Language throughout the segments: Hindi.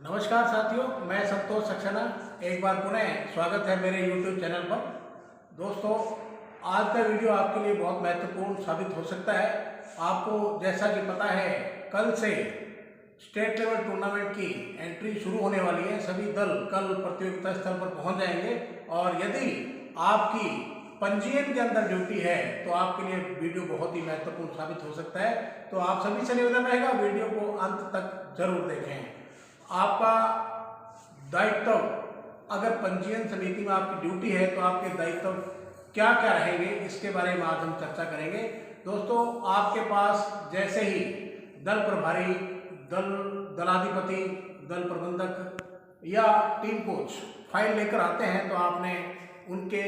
नमस्कार साथियों, मैं संतोष सक्सेना एक बार पुनः स्वागत है मेरे YouTube चैनल पर। दोस्तों, आज का वीडियो आपके लिए बहुत महत्वपूर्ण साबित हो सकता है। आपको जैसा कि पता है, कल से स्टेट लेवल टूर्नामेंट की एंट्री शुरू होने वाली है। सभी दल कल प्रतियोगिता स्थल पर पहुंच जाएंगे और यदि आपकी पंजीयन के अंदर ड्यूटी है तो आपके लिए वीडियो बहुत ही महत्वपूर्ण साबित हो सकता है। तो आप सभी से निवेदन रहेगा, वीडियो को अंत तक जरूर देखें। आपका दायित्व, अगर पंजीयन समिति में आपकी ड्यूटी है तो आपके दायित्व क्या क्या रहेंगे, इसके बारे में आज हम चर्चा करेंगे। दोस्तों, आपके पास जैसे ही दल प्रभारी, दलाधिपति, दल प्रबंधक या टीम कोच फाइल लेकर आते हैं तो आपने उनके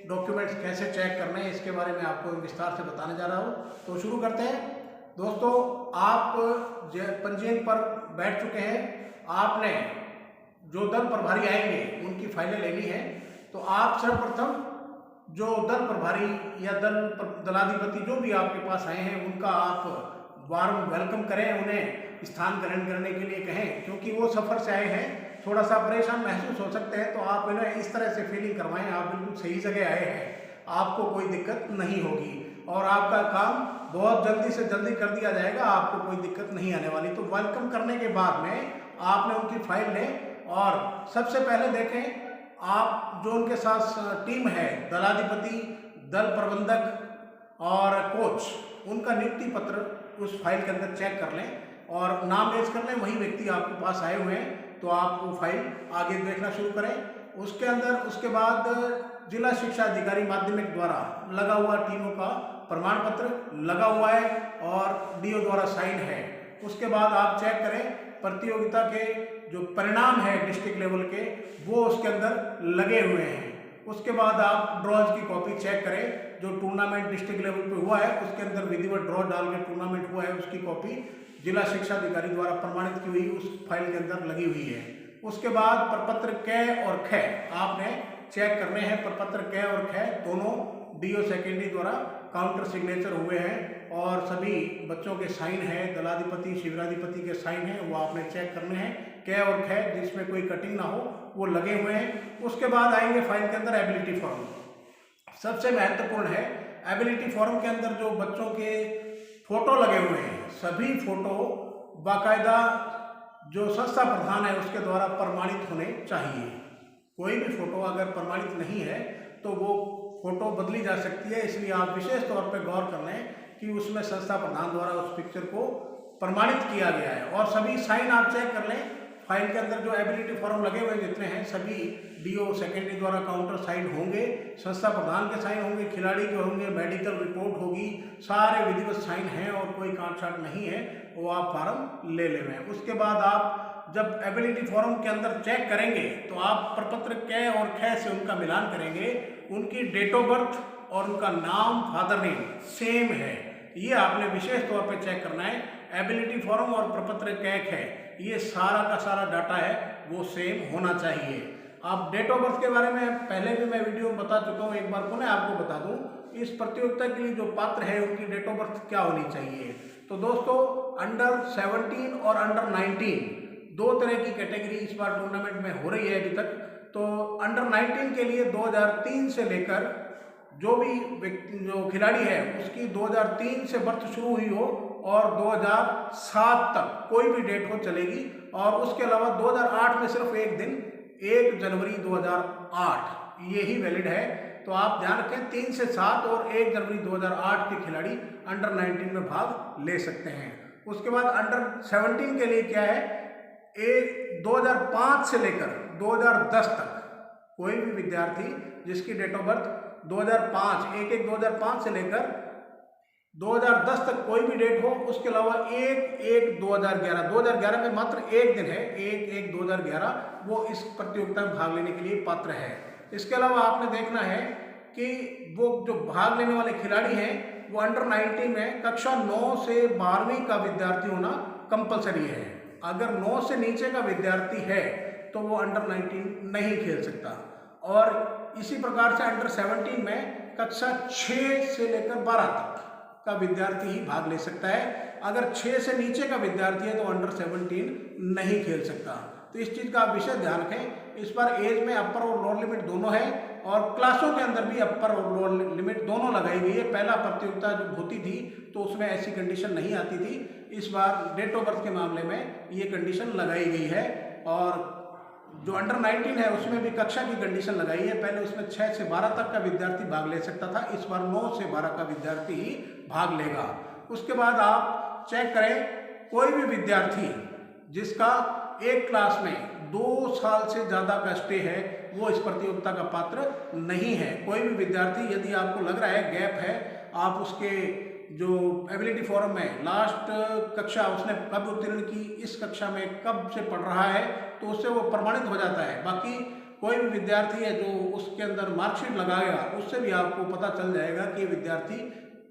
डॉक्यूमेंट्स कैसे चेक करने हैं, इसके बारे में आपको विस्तार से बताने जा रहा हूँ। तो शुरू करते हैं। दोस्तों, आप पंजीयन पर बैठ चुके हैं। आपने जो दल प्रभारी आएंगे उनकी फाइलें लेनी है। तो आप सर्वप्रथम जो दल प्रभारी या दलाधिपति जो भी आपके पास आए हैं उनका आप वार्म वेलकम करें, उन्हें स्थान ग्रहण करने के लिए कहें, क्योंकि वो सफ़र से आए हैं, थोड़ा सा परेशान महसूस हो सकते हैं। तो आप इन्हें इस तरह से फीलिंग करवाएं, आप बिल्कुल सही जगह आए हैं, आपको कोई दिक्कत नहीं होगी और आपका काम बहुत जल्दी से जल्दी कर दिया जाएगा, आपको कोई दिक्कत नहीं आने वाली। तो वेलकम करने के बाद में आपने उनकी फाइल लें और सबसे पहले देखें आप जो उनके साथ टीम है, दलाधिपति, दल प्रबंधक और कोच, उनका नियुक्ति पत्र उस फाइल के अंदर चेक कर लें और नाम मेच कर लें। वही व्यक्ति आपके पास आए हुए हैं तो आप वो फाइल आगे देखना शुरू करें। उसके अंदर उसके बाद जिला शिक्षा अधिकारी माध्यमिक द्वारा लगा हुआ टीमों का प्रमाण पत्र लगा हुआ है और डीओ द्वारा साइन है। उसके बाद आप चेक करें प्रतियोगिता के जो परिणाम है डिस्ट्रिक्ट लेवल के, वो उसके अंदर लगे हुए हैं। उसके बाद आप ड्रॉज की कॉपी चेक करें, जो टूर्नामेंट डिस्ट्रिक्ट लेवल पे हुआ है उसके अंदर विधिवत ड्रॉ डाल के टूर्नामेंट हुआ है, उसकी कॉपी जिला शिक्षा अधिकारी द्वारा प्रमाणित की हुई उस फाइल के अंदर लगी हुई है। उसके बाद प्रपत्र क और ख आपने चेक करने हैं। प्रपत्र क और ख दोनों डीओ सेकेंडरी द्वारा काउंटर सिग्नेचर हुए हैं और सभी बच्चों के साइन है, दलाधिपति शिविराधिपति के साइन है, वो आपने चेक करने हैं। क और ख जिसमें कोई कटिंग ना हो वो लगे हुए हैं। उसके बाद आएंगे फाइल के अंदर एबिलिटी फॉर्म। सबसे महत्वपूर्ण है एबिलिटी फॉर्म के अंदर जो बच्चों के फोटो लगे हुए हैं, सभी फोटो बाकायदा जो संस्था प्रधान है उसके द्वारा प्रमाणित होने चाहिए। कोई भी फोटो अगर प्रमाणित नहीं है तो वो फोटो बदली जा सकती है, इसलिए आप विशेष तौर पर गौर कर लें कि उसमें संस्था प्रधान द्वारा उस पिक्चर को प्रमाणित किया गया है। और सभी साइन आप चेक कर लें। फाइल के अंदर जो एबिलिटी फॉर्म लगे हुए जितने हैं सभी डीओ सेकेंडरी द्वारा काउंटर साइन होंगे, संस्था प्रधान के साइन होंगे, खिलाड़ी के होंगे, मेडिकल रिपोर्ट होगी, सारे विधिवत साइन हैं और कोई काट छाट नहीं है, वो आप फार्म ले लें। उसके बाद आप जब एबिलिटी फॉर्म के अंदर चेक करेंगे तो आप प्रपत्र क और ख से उनका मिलान करेंगे। उनकी डेट ऑफ बर्थ और उनका नाम, फादर नेम सेम है, ये आपने विशेष तौर पे चेक करना है। एबिलिटी फॉर्म और प्रपत्र क ख ये सारा का सारा डाटा है वो सेम होना चाहिए। अब डेट ऑफ बर्थ के बारे में पहले भी मैं वीडियो में बता चुका हूँ, एक बार पुनः आपको बता दूं। इस प्रतियोगिता के लिए जो पात्र है उनकी डेट ऑफ बर्थ क्या होनी चाहिए। तो दोस्तों, अंडर 17 और अंडर 19 दो तरह की कैटेगरी इस बार टूर्नामेंट में हो रही है अभी तक। तो अंडर 19 के लिए 2003 से लेकर जो भी जो खिलाड़ी है उसकी 2003 से बर्थ शुरू हुई हो और 2007 तक कोई भी डेट हो चलेगी। और उसके अलावा 2008 में सिर्फ एक दिन, 1 जनवरी 2008 ये ही वैलिड है। तो आप ध्यान रखें, 3 से 7 और 1 जनवरी 2008 के खिलाड़ी अंडर 19 में भाग ले सकते हैं। उसके बाद अंडर 17 के लिए क्या है, 2005 से लेकर 2010 तक कोई भी विद्यार्थी जिसकी डेट ऑफ बर्थ 2005 1/1/2005 से लेकर 2010 तक कोई भी डेट हो, उसके अलावा 1/1/2011 में मात्र एक दिन है, 1/1/2011 वो इस प्रतियोगिता में भाग लेने के लिए पात्र है। इसके अलावा आपने देखना है कि वो जो भाग लेने वाले खिलाड़ी हैं वो अंडर 19 में कक्षा 9 से 12वीं का विद्यार्थी होना कंपलसरी है। अगर 9 से नीचे का विद्यार्थी है तो वो अंडर 19 नहीं खेल सकता। और इसी प्रकार से अंडर 17 में कक्षा 6 से लेकर 12 तक का विद्यार्थी ही भाग ले सकता है। अगर 6 से नीचे का विद्यार्थी है तो अंडर 17 नहीं खेल सकता। तो इस चीज़ का आप विशेष ध्यान रखें। इस पर एज में अपर और लोअर लिमिट दोनों है और क्लासों के अंदर भी अपर और लोअर लिमिट दोनों लगाई गई है। पहला प्रतियोगिता जब होती थी तो उसमें ऐसी कंडीशन नहीं आती थी, इस बार डेट ऑफ बर्थ के मामले में ये कंडीशन लगाई गई है। और जो अंडर 19 है उसमें भी कक्षा की कंडीशन लगाई है। पहले उसमें 6 से 12 तक का विद्यार्थी भाग ले सकता था, इस बार 9 से 12 का विद्यार्थी ही भाग लेगा। उसके बाद आप चेक करें, कोई भी विद्यार्थी जिसका एक क्लास में 2 साल से ज़्यादा का स्टे है वो इस प्रतियोगिता का पात्र नहीं है। कोई भी विद्यार्थी, यदि आपको लग रहा है गैप है, आप उसके जो एबिलिटी फोरम में लास्ट कक्षा उसने कब उत्तीर्ण की, इस कक्षा में कब से पढ़ रहा है, तो उससे वो प्रमाणित हो जाता है। बाकी कोई भी विद्यार्थी है जो उसके अंदर मार्कशीट लगाएगा, उससे भी आपको पता चल जाएगा कि विद्यार्थी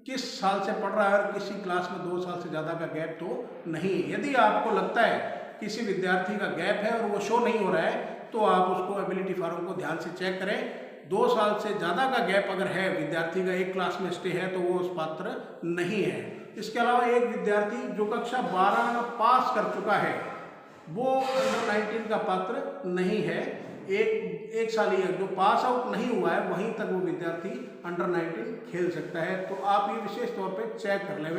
किस साल से पढ़ रहा है और किसी क्लास में 2 साल से ज़्यादा का गैप तो नहीं। यदि आपको लगता है किसी विद्यार्थी का गैप है और वो शो नहीं हो रहा है, तो आप उसको एबिलिटी फॉर्म को ध्यान से चेक करें। 2 साल से ज़्यादा का गैप अगर है, विद्यार्थी का एक क्लास में स्टे है, तो वो उस पात्र नहीं है। इसके अलावा एक विद्यार्थी जो कक्षा 12 पास कर चुका है वो अंडर 19 का पात्र नहीं है। एक साल ही है, जो पास आउट नहीं हुआ है वहीं तक वो विद्यार्थी अंडर 19 खेल सकता है। तो आप ये विशेष तौर पे चेक कर लें।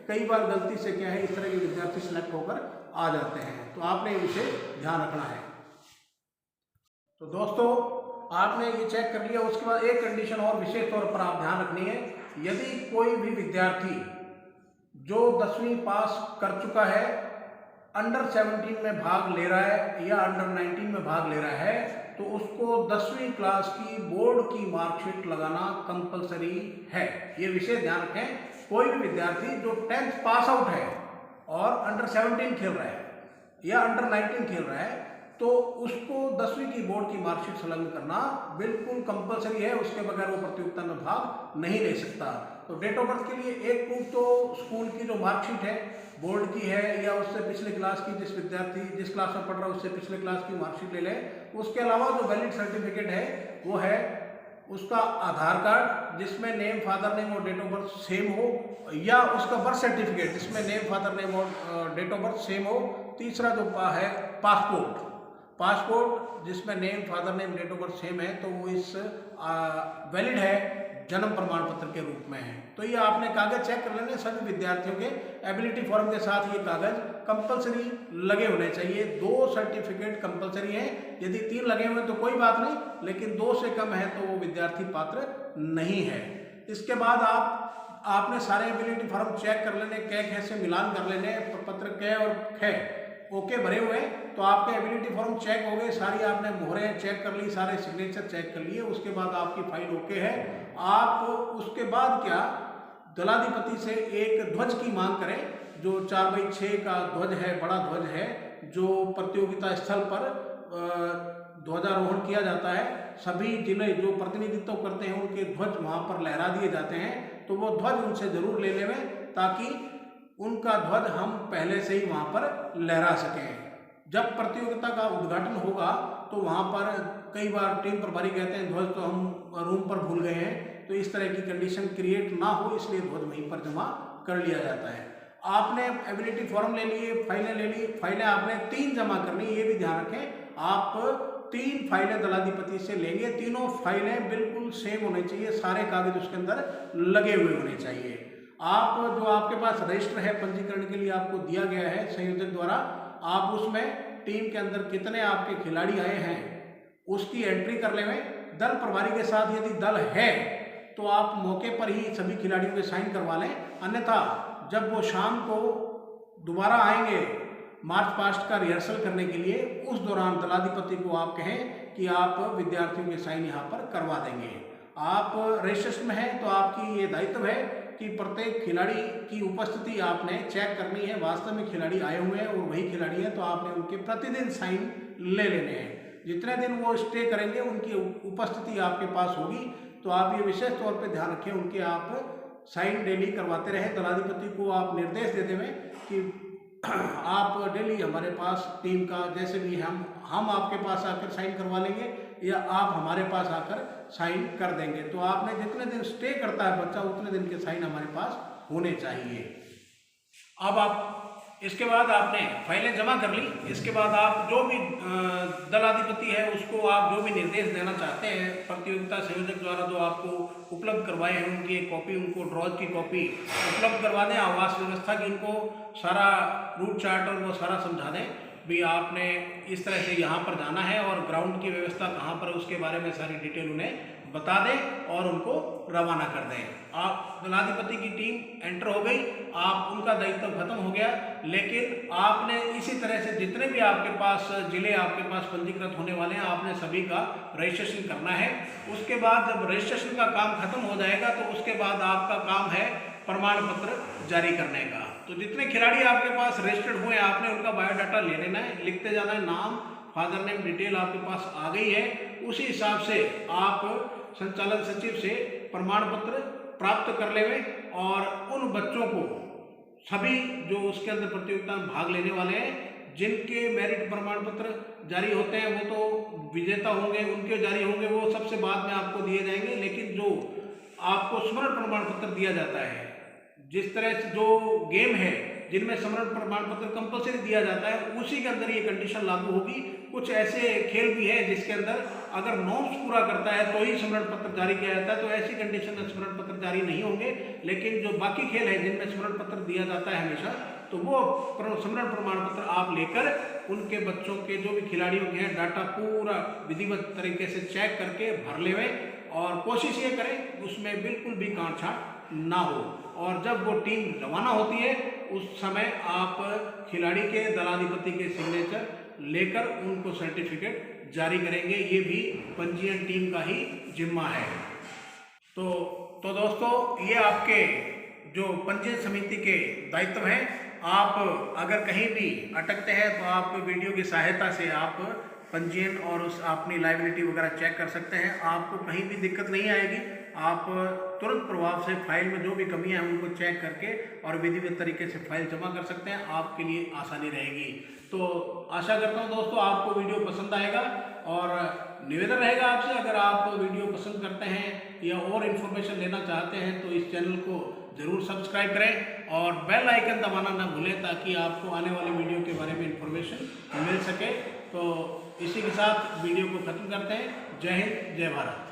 कई बार गलती से क्या है, इस तरह के विद्यार्थी सिलेक्ट होकर आ जाते हैं, तो आपने ये विषय ध्यान रखना है। तो दोस्तों, आपने ये चेक कर लिया। उसके बाद एक कंडीशन और विशेष तौर पर आप ध्यान रखनी है। यदि कोई भी विद्यार्थी जो 10वीं पास कर चुका है, अंडर 17 में भाग ले रहा है या अंडर 19 में भाग ले रहा है, तो उसको 10वीं क्लास की बोर्ड की मार्कशीट लगाना कंपलसरी है। ये विशेष ध्यान रखें। कोई भी विद्यार्थी जो 10th पास आउट है और अंडर 17 खेल रहा है या अंडर 19 खेल रहा है, तो उसको 10वीं की बोर्ड की मार्कशीट संलग्न करना बिल्कुल कंपलसरी है। उसके बगैर वो प्रतियोगिता में भाग नहीं ले सकता। तो डेट ऑफ बर्थ के लिए एक प्रूफ तो स्कूल की जो मार्कशीट है, बोर्ड की है या उससे पिछले क्लास की, जिस विद्यार्थी जिस क्लास में पढ़ रहा है उससे पिछले क्लास की मार्कशीट ले लें। उसके अलावा जो वैलिड सर्टिफिकेट है वो है उसका आधार कार्ड जिसमें नेम, फादर नेम और डेट ऑफ बर्थ सेम हो, या उसका बर्थ सर्टिफिकेट जिसमें नेम, फादर नेम और डेट ऑफ बर्थ सेम हो। तीसरा जो है पासपोर्ट जिसमें name, father name, date of birth same है, तो वो इस वैलिड है, जन्म प्रमाण पत्र के रूप में है। तो ये आपने कागज चेक कर लेने। सभी विद्यार्थियों के एबिलिटी फॉर्म के साथ ये कागज कंपलसरी लगे होने चाहिए। 2 सर्टिफिकेट कंपलसरी है। यदि 3 लगे हुए तो कोई बात नहीं, लेकिन 2 से कम है तो वो विद्यार्थी पात्र नहीं है। इसके बाद आपने सारे एबिलिटी फॉर्म चेक कर लेने, कै खे से मिलान कर लेने। पत्र कै और खे ओके भरे हुए, तो आपके एबिलिटी फॉर्म चेक हो गए। सारी आपने मोहरें चेक कर ली, सारे सिग्नेचर चेक कर लिए। उसके बाद आपकी फाइल ओके है। आप उसके बाद क्या, दलाधिपति से एक ध्वज की मांग करें, जो 4x6 का ध्वज है, बड़ा ध्वज है, जो प्रतियोगिता स्थल पर ध्वजारोहण किया जाता है। सभी जिले जो प्रतिनिधित्व करते हैं उनके ध्वज वहाँ पर लहरा दिए जाते हैं, तो वो ध्वज उनसे जरूर ले लें, ताकि उनका ध्वज हम पहले से ही वहाँ पर लहरा सकें। जब प्रतियोगिता का उद्घाटन होगा तो वहाँ पर कई बार टीम प्रभारी कहते हैं ध्वज तो हम रूम पर भूल गए हैं, तो इस तरह की कंडीशन क्रिएट ना हो इसलिए ध्वज वहीं पर जमा कर लिया जाता है। आपने एबिलिटी फॉर्म ले लिए, फाइलें ले ली। फाइलें आपने 3 जमा करनी, ये भी ध्यान रखें। आप 3 फाइलें दलाधिपति से लेंगे। तीनों फाइलें बिल्कुल सेम होनी चाहिए, सारे कागज उसके अंदर लगे हुए होने चाहिए। आप जो आपके पास रजिस्टर है पंजीकरण के लिए आपको दिया गया है संयोजक द्वारा, आप उसमें टीम के अंदर कितने आपके खिलाड़ी आए हैं उसकी एंट्री कर लें। दल प्रभारी के साथ यदि दल है तो आप मौके पर ही सभी खिलाड़ियों के साइन करवा लें, अन्यथा जब वो शाम को दोबारा आएंगे मार्च पास्ट का रिहर्सल करने के लिए, उस दौरान दलाधिपति को आप कहें कि आप विद्यार्थियों के साइन यहाँ पर करवा देंगे। आप रजिस्ट्रेशन में हैं तो आपकी ये दायित्व है कि प्रत्येक खिलाड़ी की उपस्थिति आपने चेक करनी है। वास्तव में खिलाड़ी आए हुए हैं और वही खिलाड़ी हैं, तो आपने उनके प्रतिदिन साइन ले लेने हैं। जितने दिन वो स्टे करेंगे उनकी उपस्थिति आपके पास होगी, तो आप ये विशेष तौर पे ध्यान रखें, उनके आप साइन डेली करवाते रहें। दलाधिपति को आप निर्देश दे दें कि आप डेली हमारे पास टीम का जैसे भी हम आपके पास आकर साइन करवा लेंगे या आप हमारे पास आकर साइन कर देंगे। तो आपने जितने दिन स्टे करता है बच्चा उतने दिन के साइन हमारे पास होने चाहिए। अब आप इसके बाद आपने फाइलें जमा कर ली। इसके बाद आप जो भी दलाधिपति है उसको आप जो भी निर्देश देना चाहते हैं प्रतियोगिता संयोजक द्वारा जो आपको उपलब्ध करवाए हैं उनकी एक कॉपी, उनको ड्रॉज की कॉपी उपलब्ध करवा दें। आवास व्यवस्था की उनको सारा रूट चार्ट और वो सारा समझा दें भी आपने इस तरह से यहाँ पर जाना है और ग्राउंड की व्यवस्था कहाँ पर, उसके बारे में सारी डिटेल उन्हें बता दें और उनको रवाना कर दें। आप दलाधिपति की टीम एंटर हो गई, आप उनका दायित्व खत्म हो गया। लेकिन आपने इसी तरह से जितने भी आपके पास जिले आपके पास पंजीकृत होने वाले हैं आपने सभी का रजिस्ट्रेशन करना है। उसके बाद जब रजिस्ट्रेशन का काम खत्म हो जाएगा तो उसके बाद आपका काम है प्रमाण पत्र जारी करने का। तो जितने खिलाड़ी आपके पास रजिस्टर्ड हुए आपने उनका बायोडाटा ले लेना है, लिखते जाना है, नाम, फादर नेम डिटेल आपके पास आ गई है। उसी हिसाब से आप संचालन सचिव से प्रमाण पत्र प्राप्त कर लेंगे और उन बच्चों को सभी जो उसके अंदर प्रतियोगिता में भाग लेने वाले हैं जिनके मेरिट प्रमाण पत्र जारी होते हैं वो तो विजेता होंगे, उनके जारी होंगे, वो सबसे बाद में आपको दिए जाएंगे। लेकिन जो आपको स्मरण प्रमाण पत्र दिया जाता है, जिस तरह से जो गेम है जिनमें स्मरण प्रमाण पत्र कंपलसरी दिया जाता है उसी के अंदर ये कंडीशन लागू होगी। कुछ ऐसे खेल भी है जिसके अंदर अगर नॉर्म्स पूरा करता है तो ही स्मरण पत्र जारी किया जाता है, तो ऐसी कंडीशन में स्मरण पत्र जारी नहीं होंगे। लेकिन जो बाकी खेल है जिनमें स्मरण पत्र दिया जाता है हमेशा, तो वो स्मरण प्रमाण पत्र आप लेकर उनके बच्चों के जो भी खिलाड़ियों के हैं डाटा पूरा विधिवत तरीके से चेक करके भर लेवें और कोशिश ये करें उसमें बिल्कुल भी कांट-छांट ना हो। और जब वो टीम रवाना होती है उस समय आप खिलाड़ी के दलाधिपति के सिग्नेचर लेकर उनको सर्टिफिकेट जारी करेंगे। ये भी पंजीयन टीम का ही जिम्मा है। तो दोस्तों ये आपके जो पंजीयन समिति के दायित्व हैं। आप अगर कहीं भी अटकते हैं तो आप वीडियो की सहायता से आप पंजीयन और उस अपनी लायबिलिटी वगैरह चेक कर सकते हैं। आपको कहीं भी दिक्कत नहीं आएगी। आप तुरंत प्रभाव से फाइल में जो भी कमियां हैं उनको चेक करके और विधिवत तरीके से फाइल जमा कर सकते हैं। आपके लिए आसानी रहेगी। तो आशा करता हूं दोस्तों आपको वीडियो पसंद आएगा और निवेदन रहेगा आपसे, अगर आप वीडियो पसंद करते हैं या और इन्फॉर्मेशन लेना चाहते हैं तो इस चैनल को ज़रूर सब्सक्राइब करें और बेल आइकन दबाना ना भूलें ताकि आपको आने वाले वीडियो के बारे में इन्फॉर्मेशन मिल सके। तो इसी के साथ वीडियो को ख़त्म करते हैं। जय हिंद, जय भारत।